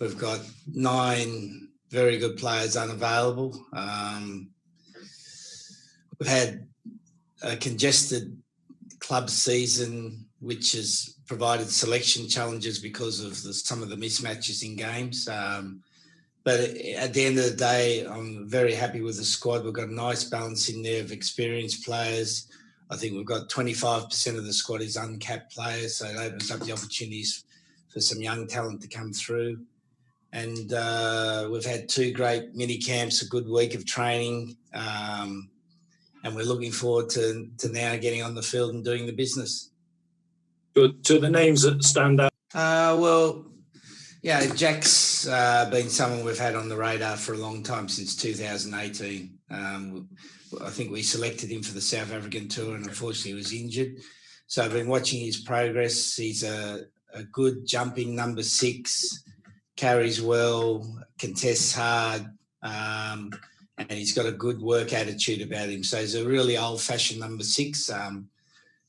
We've got 9 very good players unavailable. We've had a congested club season, which has provided selection challenges because of some of the mismatches in games. But at the end of the day, I'm very happy with the squad. We've got a nice balance in there of experienced players. I think we've got 25% of the squad is uncapped players, so it opens up the opportunities for some young talent to come through. And we've had 2 great mini camps, a good week of training, and we're looking forward to now getting on the field and doing the business. To the names that stand out? Well, yeah, Jack's been someone we've had on the radar for a long time, since 2018. I think we selected him for the South African tour, and unfortunately he was injured. So I've been watching his progress. He's a good jumping number 6, carries well, contests hard, and he's got a good work attitude about him. So he's a really old-fashioned number 6.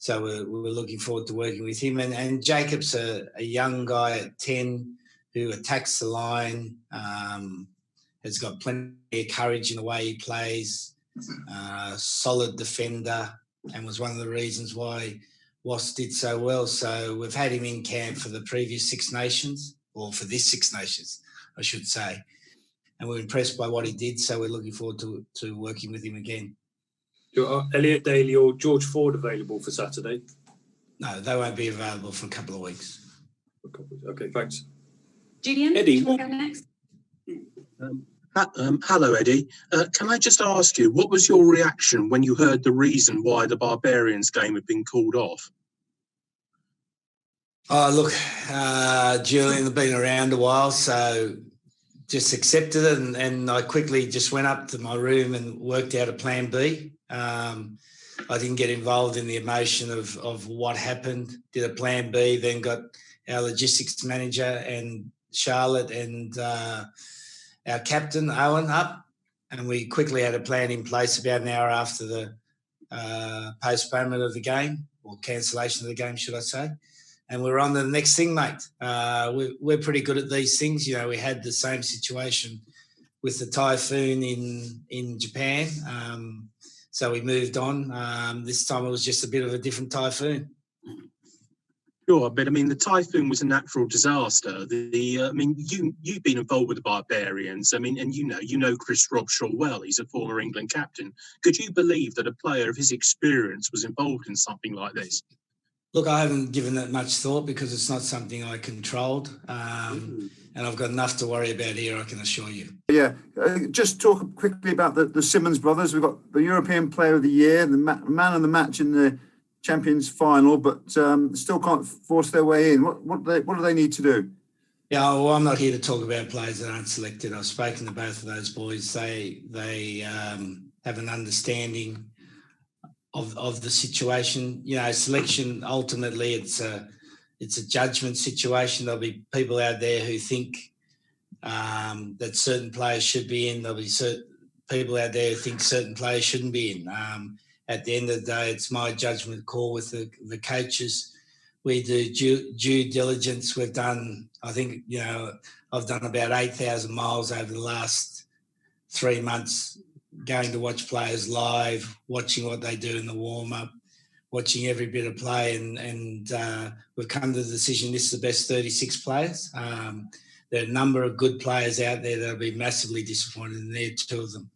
So we're looking forward to working with him. And Jacob's a young guy at 10 who attacks the line, has got plenty of courage in the way he plays, solid defender, and was one of the reasons why Wasps did so well. So we've had him in camp for the previous Six Nations, or for this Six Nations, I should say. And we're impressed by what he did, so we're looking forward to working with him again. Are Elliot Daly or George Ford available for Saturday? No, they won't be available for a couple of weeks. Okay, thanks. Julian, Eddie, go next. Hello, Eddie. Can I just ask you, what was your reaction when you heard the reason why the Barbarians game had been called off? Oh, look, Julian, I've been around a while, so just accepted it, and I quickly just went up to my room and worked out a plan B. I didn't get involved in the emotion of what happened, did a plan B, then got our logistics manager and Charlotte and our captain, Owen, up, and we quickly had a plan in place about an hour after the postponement of the game, or cancellation of the game, should I say. And we're on to the next thing, mate. We're pretty good at these things. You know, we had the same situation with the typhoon in Japan. So we moved on. This time it was just a bit of a different typhoon. Sure, but I mean, the typhoon was a natural disaster. I mean, you've been involved with the Barbarians. I mean, and you know Chris Robshaw well. He's a former England captain. Could you believe that a player of his experience was involved in something like this? Look, I haven't given that much thought because it's not something I controlled, and I've got enough to worry about here, I can assure you. Yeah, just talk quickly about the Simmonds brothers. We've got the European Player of the Year, the man of the match in the Champions final, but still can't force their way in. What do they need to do? Yeah, well, I'm not here to talk about players that aren't selected. I've spoken to both of those boys. They have an understanding of the situation. You know, selection, ultimately it's a judgment situation. There'll be people out there who think that certain players should be in. There'll be people out there who think certain players shouldn't be in. At the end of the day, it's my judgment call with the coaches. We do due diligence. We've done, I think, you know, I've done about 8,000 miles over the last 3 months, going to watch players live, watching what they do in the warm-up, watching every bit of play, and we've come to the decision this is the best 36 players. There are a number of good players out there that'll be massively disappointed, and they're 2 of them.